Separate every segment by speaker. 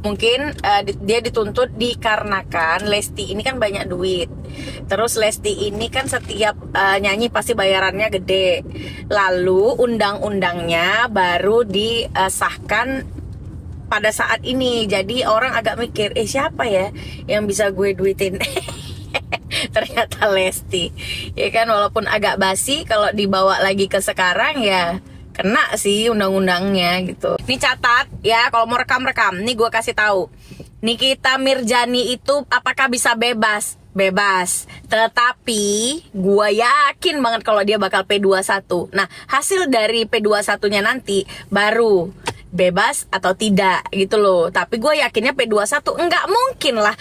Speaker 1: Mungkin dia dituntut dikarenakan Lesti ini kan banyak duit. Terus Lesti ini kan setiap nyanyi pasti bayarannya gede. Lalu undang-undangnya baru disahkan pada saat ini. Jadi orang agak mikir, siapa ya yang bisa gue duitin? Ternyata Lesti. Ya kan, walaupun agak basi, kalau dibawa lagi ke sekarang ya kena sih undang-undangnya gitu. Ini catat ya, kalau mau rekam-rekam, nih gue kasih tahu. Nikita Mirzani itu apakah bisa bebas? Bebas. Tetapi gue yakin banget kalau dia bakal P21. Nah, hasil dari P21-nya nanti baru bebas atau tidak gitu loh. Tapi gue yakinnya P21. Enggak mungkin lah.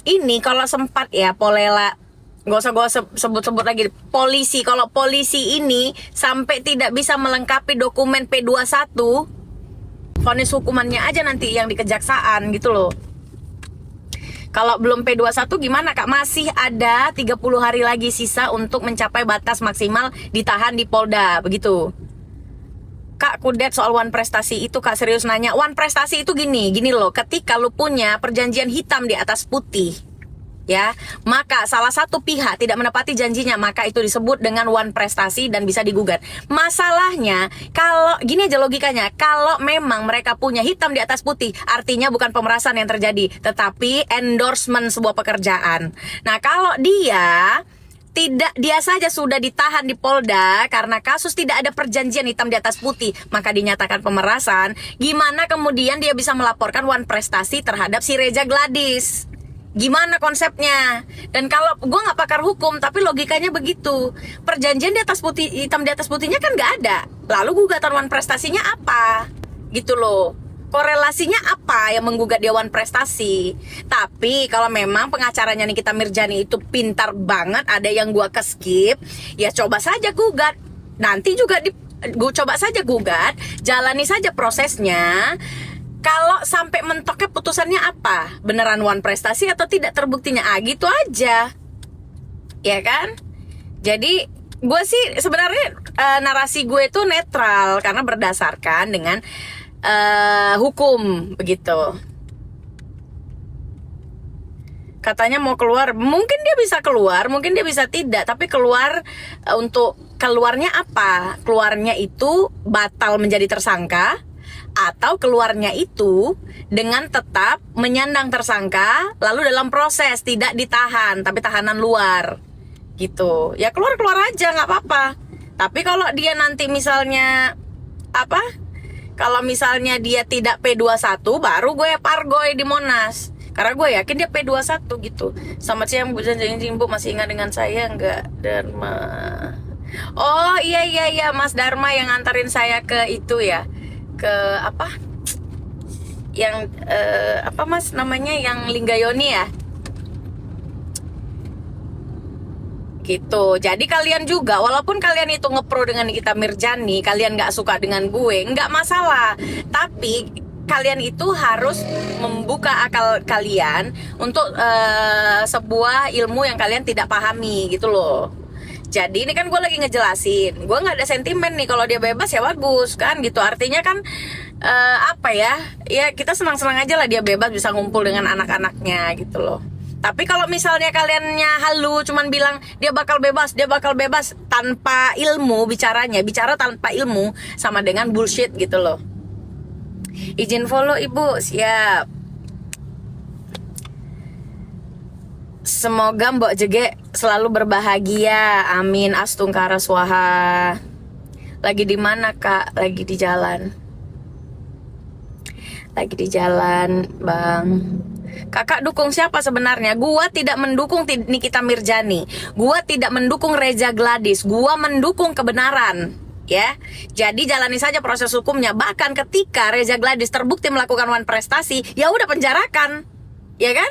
Speaker 1: Ini kalau sempat ya Polela, gak usah gue sebut-sebut lagi, polisi, kalau polisi ini sampai tidak bisa melengkapi dokumen P21, vonis hukumannya aja nanti yang di kejaksaan gitu loh. Kalau belum P21 gimana Kak? Masih ada 30 hari lagi sisa untuk mencapai batas maksimal ditahan di Polda, begitu. Kak, kudet soal one prestasi itu, Kak serius nanya. One prestasi itu gini loh, ketika lu punya perjanjian hitam di atas putih, ya, maka salah satu pihak tidak menepati janjinya, maka itu disebut dengan one prestasi dan bisa digugat. Masalahnya, kalau gini aja logikanya, kalau memang mereka punya hitam di atas putih, artinya bukan pemerasan yang terjadi, tetapi endorsement sebuah pekerjaan. Nah, kalau dia saja sudah ditahan di Polda karena kasus tidak ada perjanjian hitam di atas putih, maka dinyatakan pemerasan. Gimana kemudian dia bisa melaporkan one prestasi terhadap si Reza Gladys? Gimana konsepnya? Dan kalau gue nggak pakar hukum, tapi logikanya begitu. Perjanjian di atas putih, hitam di atas putihnya kan nggak ada. Lalu gugatan one prestasinya apa? Gitu loh. Korelasinya apa yang menggugat dia one prestasi? Tapi kalau memang pengacaranya Nikita Mirzani itu pintar banget, ada yang gue keskip, ya coba saja gugat. Nanti juga gue coba saja gugat, jalani saja prosesnya. Kalau sampai mentoknya putusannya apa? Beneran one prestasi atau tidak terbuktinya? Gitu aja. Ya kan? Jadi gue sih sebenarnya narasi gue itu netral karena berdasarkan dengan hukum begitu. Katanya mau keluar, mungkin dia bisa keluar, mungkin dia bisa tidak, tapi keluar untuk keluarnya apa? Keluarnya itu batal menjadi tersangka, atau keluarnya itu dengan tetap menyandang tersangka, lalu dalam proses tidak ditahan tapi tahanan luar gitu. Ya keluar aja nggak apa-apa. Tapi kalau dia nanti misalnya kalau misalnya dia tidak P21, baru gue pargoy di Monas. Karena gue yakin dia P21 gitu. Selamat siang Bu Janjing, Bu masih ingat dengan saya nggak, Dharma? Oh iya Mas Dharma yang nganterin saya ke itu ya, ke yang Mas namanya, yang Linggayoni ya gitu. Jadi kalian juga, walaupun kalian itu ngepro dengan Nikita Mirzani, kalian nggak suka dengan gue, nggak masalah, tapi kalian itu harus membuka akal kalian untuk sebuah ilmu yang kalian tidak pahami gitu loh. Jadi ini kan gue lagi ngejelasin, gue nggak ada sentimen nih, kalau dia bebas ya bagus kan gitu. Artinya kan ya kita senang-senang aja lah dia bebas, bisa ngumpul dengan anak-anaknya gitu loh. Tapi kalau misalnya kaliannya halu cuman bilang dia bakal bebas tanpa ilmu, bicara tanpa ilmu sama dengan bullshit gitu loh. Izin follow Ibu, siap. Semoga Mbok Jege selalu berbahagia. Amin. Astungkara swaha. Lagi di mana Kak? Lagi di jalan. Bang. Kakak dukung siapa sebenarnya? Gua tidak mendukung Nikita Mirzani. Gua tidak mendukung Reza Gladys. Gua mendukung kebenaran. Ya, jadi jalani saja proses hukumnya. Bahkan ketika Reza Gladys terbukti melakukan one prestasi, ya udah penjarakan, ya kan?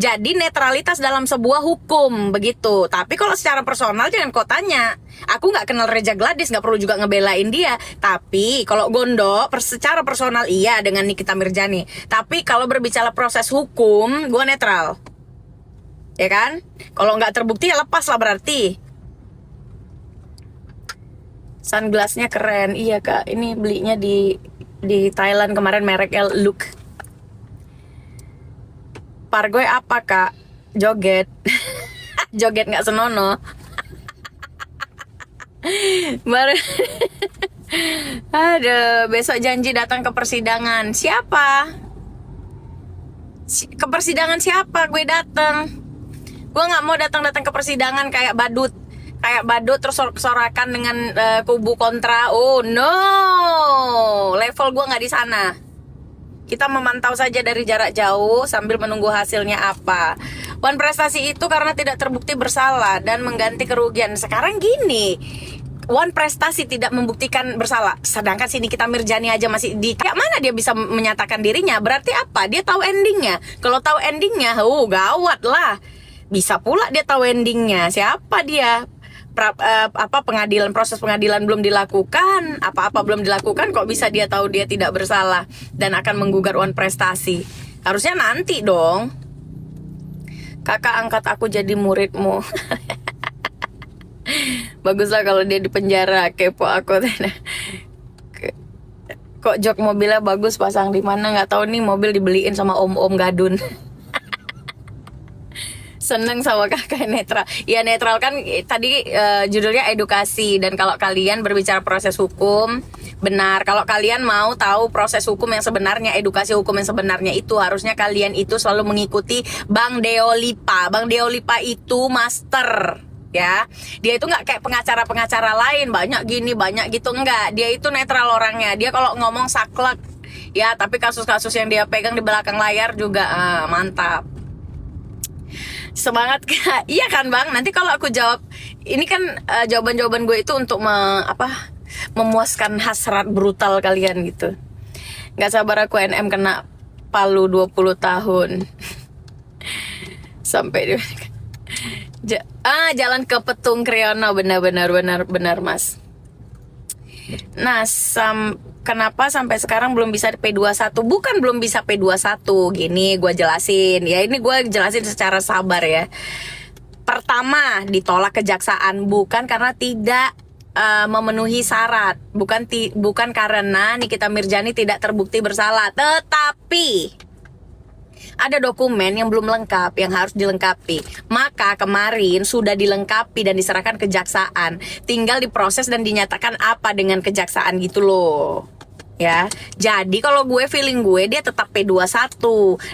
Speaker 1: Jadi netralitas dalam sebuah hukum begitu. Tapi kalau secara personal jangan kau tanya. Aku nggak kenal Reza Gladys, nggak perlu juga ngebelain dia. Tapi kalau gondok secara personal iya dengan Nikita Mirzani. Tapi kalau berbicara proses hukum, gue netral, ya kan? Kalau nggak terbukti ya lepas lah berarti. Sunglassnya keren, iya Kak. Ini belinya di Thailand kemarin, mereknya Look. ipar gue apa kak? Joget. Joget nggak senonoh. Baru. Aduh, besok janji datang ke persidangan. Siapa? Ke persidangan siapa gue datang? Gue nggak mau datang ke persidangan kayak badut terus sorakan dengan kubu kontra. Oh no, level gue nggak di sana. Kita memantau saja dari jarak jauh sambil menunggu hasilnya apa. Wan prestasi itu karena tidak terbukti bersalah dan mengganti kerugian. Sekarang gini, Wan prestasi tidak membuktikan bersalah, sedangkan si Nikita Mirzani aja masih di kayak mana dia bisa menyatakan dirinya? Berarti apa? Dia tahu endingnya. Kalau tahu endingnya, gawat lah. Bisa pula dia tahu endingnya. Siapa dia? Proses pengadilan belum dilakukan, apa-apa belum dilakukan, kok bisa dia tahu dia tidak bersalah dan akan menggugat Wan prestasi? Harusnya nanti dong. Kakak angkat aku jadi muridmu. Baguslah kalau dia di penjara, kepo aku. Kok jok mobilnya bagus, pasang di mana nggak tahu nih, mobil dibeliin sama om-om gadun. Seneng sama kakak netral. Ya netral kan tadi judulnya edukasi. Dan kalau kalian berbicara proses hukum, benar. Kalau kalian mau tahu proses hukum yang sebenarnya, edukasi hukum yang sebenarnya, itu harusnya kalian itu selalu mengikuti Bang Deo Lipa. Bang Deo Lipa itu master, ya. Dia itu nggak kayak pengacara-pengacara lain, banyak gini, banyak gitu, enggak. Dia itu netral orangnya. Dia kalau ngomong saklek, ya. Tapi kasus-kasus yang dia pegang di belakang layar juga mantap. Semangat kak. Iya kan bang, nanti kalau aku jawab ini kan jawaban-jawaban gue itu untuk memuaskan hasrat brutal kalian gitu. Gak sabar aku NM kena palu 20 tahun. Sampai jalan ke Petung Kriyono. Benar mas. Nah, kenapa sampai sekarang belum bisa P21? Bukan belum bisa P21, gini gue jelasin. Ya ini gue jelasin secara sabar ya. Pertama, ditolak kejaksaan bukan karena tidak memenuhi syarat, bukan karena Nikita Mirzani tidak terbukti bersalah, tetapi ada dokumen yang belum lengkap yang harus dilengkapi. Maka kemarin sudah dilengkapi dan diserahkan kejaksaan. Tinggal diproses dan dinyatakan apa dengan kejaksaan gitu loh. Ya. Jadi kalau gue feeling gue dia tetap P21.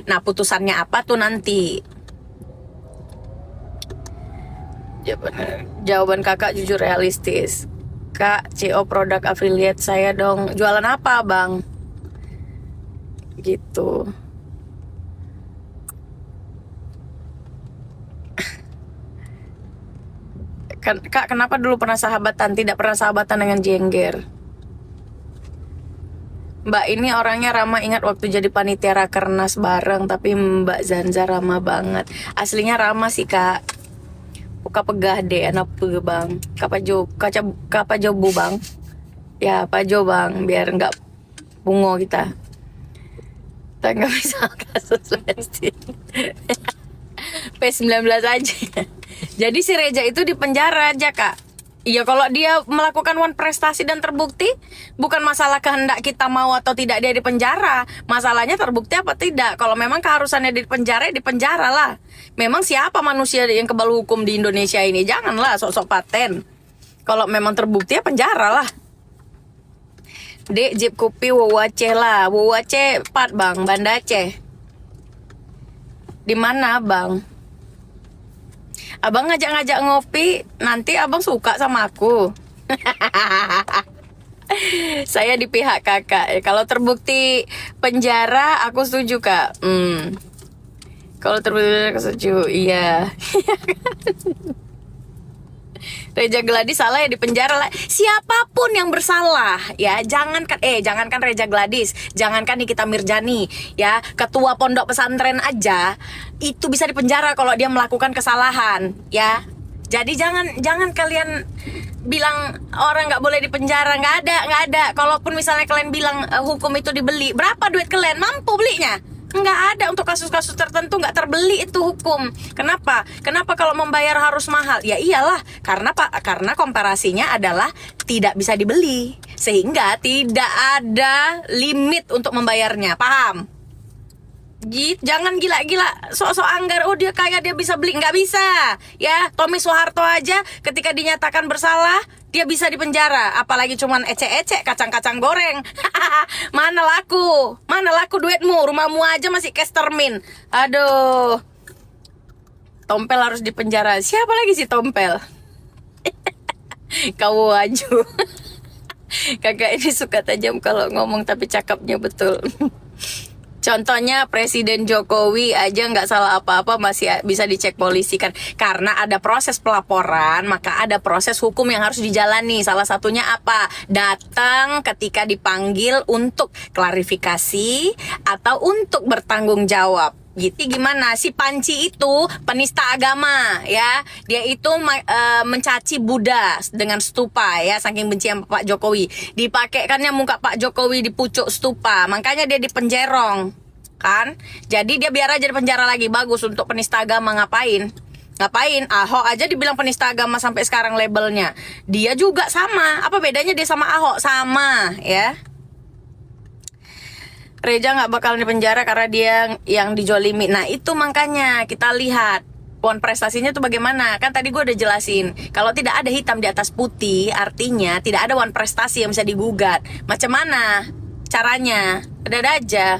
Speaker 1: Nah, putusannya apa tuh nanti? Jawaban kakak jujur realistis. Kak, CO produk affiliate saya dong. Jualan apa, Bang? Gitu. Kak, kenapa dulu pernah sahabatan, tidak pernah sahabatan dengan Jengger? Mbak ini orangnya ramah, ingat waktu jadi panitia rakernas bareng, tapi Mbak Zanza ramah banget. Aslinya ramah sih kak. Buka pegah deh, anak pegah bang. Kapa jobu bang. Ya, pajo bang, biar nggak bungo kita. Tak nggak bisa kasus Lesti. P19 aja. Jadi si Reja itu di penjara aja kak. Iya kalau dia melakukan Wan prestasi dan terbukti, bukan masalah kehendak kita mau atau tidak dia di penjara. Masalahnya terbukti apa tidak. Kalau memang keharusannya di penjara lah. Memang siapa manusia yang kebal hukum di Indonesia ini? Janganlah sok-sok paten. Kalau memang terbukti ya penjara lah. Dek Jeep Kopi Wawaceh lah. Wawaceh 4 bang, Banda Aceh. Di mana bang? Abang ngajak-ngajak ngopi, nanti abang suka sama aku. Saya di pihak kakak. Kalau terbukti penjara, aku setuju kak. Kalau terbukti aku setuju, iya. Reja Gladys salah ya di penjara lah. Siapapun yang bersalah ya, jangankan Reja Gladys, jangankan Nikita Mirzani ya, ketua pondok pesantren aja itu bisa dipenjara kalau dia melakukan kesalahan ya. Jadi jangan kalian bilang orang nggak boleh dipenjara, nggak ada. Kalaupun misalnya kalian bilang hukum itu dibeli, berapa duit kalian mampu belinya? Nggak ada. Untuk kasus-kasus tertentu nggak terbeli itu hukum. Kenapa kalau membayar harus mahal? Ya iyalah, karena komparasinya adalah tidak bisa dibeli, sehingga tidak ada limit untuk membayarnya. Paham? Jangan gila-gila sok-sok anggar, oh dia kaya dia bisa beli, nggak bisa ya. Tommy Soeharto aja ketika dinyatakan bersalah dia bisa dipenjara, apalagi cuman ecek-ecek kacang-kacang goreng. Mana laku duitmu, rumahmu aja masih cash termin. Aduh, Tompel harus dipenjara. Siapa lagi sih Tompel? Kau aju. Kakak ini suka tajam kalau ngomong tapi cakapnya betul. Contohnya Presiden Jokowi aja nggak salah apa-apa masih bisa dicek polisi kan. Karena ada proses pelaporan, maka ada proses hukum yang harus dijalani. Salah satunya apa? Datang ketika dipanggil untuk klarifikasi atau untuk bertanggung jawab. Gitu. Gimana si Panci itu penista agama ya, dia itu mencaci Buddha dengan stupa ya, saking benci sama Pak Jokowi, dipakaikannya muka Pak Jokowi di pucuk stupa, makanya dia dipenjerong kan. Jadi dia biar aja di penjara lagi, bagus untuk penista agama. Ngapain Ahok aja dibilang penista agama sampai sekarang labelnya. Dia juga sama, apa bedanya dia sama Ahok? Sama ya. Reza nggak bakal dipenjara karena dia yang dijolimi. Nah itu makanya kita lihat pohon prestasinya tuh bagaimana. Kan tadi gue udah jelasin, kalau tidak ada hitam di atas putih, artinya tidak ada wan prestasi yang bisa digugat. Macam mana caranya? Ada aja.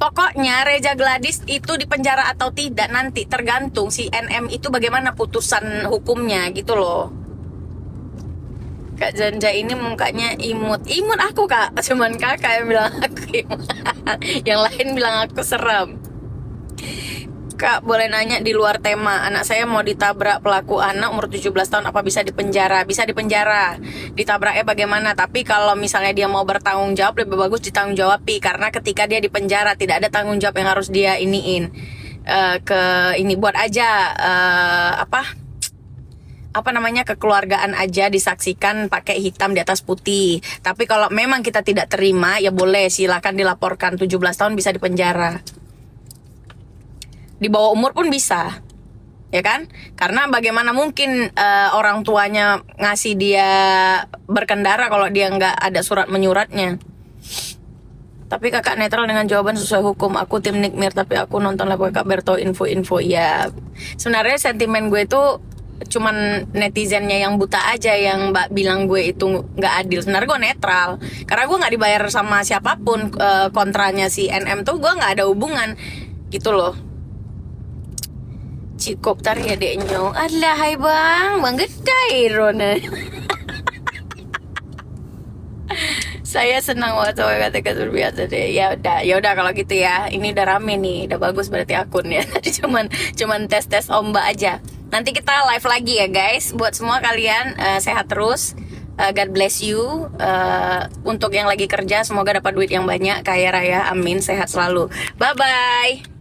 Speaker 1: Pokoknya Reza Gladys itu dipenjara atau tidak nanti tergantung si NM itu bagaimana putusan hukumnya gitu loh. Kak Janja ini mukanya imut aku kak, cuman kakak yang bilang aku imut. Yang lain bilang aku seram. Kak boleh nanya di luar tema, anak saya mau ditabrak pelaku anak umur 17 tahun, apa bisa dipenjara? Bisa dipenjara. Ditabraknya bagaimana? Tapi kalau misalnya dia mau bertanggung jawab, lebih bagus ditanggung jawab, karena ketika dia dipenjara tidak ada tanggung jawab yang harus dia iniin. Buat aja apa namanya, kekeluargaan aja disaksikan pakai hitam di atas putih. Tapi kalau memang kita tidak terima, ya boleh silakan dilaporkan. 17 tahun bisa dipenjara. Di bawah umur pun bisa. Ya kan? Karena bagaimana mungkin orang tuanya ngasih dia berkendara kalau dia nggak ada surat menyuratnya. Tapi kakak netral dengan jawaban sesuai hukum. Aku tim Nikmir, tapi aku nonton live kakak Berto info-info. Ya, sebenarnya sentimen gue itu cuman netizennya yang buta aja yang bilang gue itu nggak adil. Sebenarnya gue netral karena gue nggak dibayar sama siapapun. Kontranya si NM tuh gue nggak ada hubungan gitu loh. Cikop tar ya deknya. Alah hai bang gedai Rona. Saya senang waktu kata-kata biasa deh. Ya udah kalau gitu ya. Ini udah rame nih, udah bagus berarti akunnya. Tadi cuman tes ombak aja. Nanti kita live lagi ya guys. Buat semua kalian sehat terus. God bless you. Untuk yang lagi kerja semoga dapat duit yang banyak, kaya raya, amin, sehat selalu. Bye bye.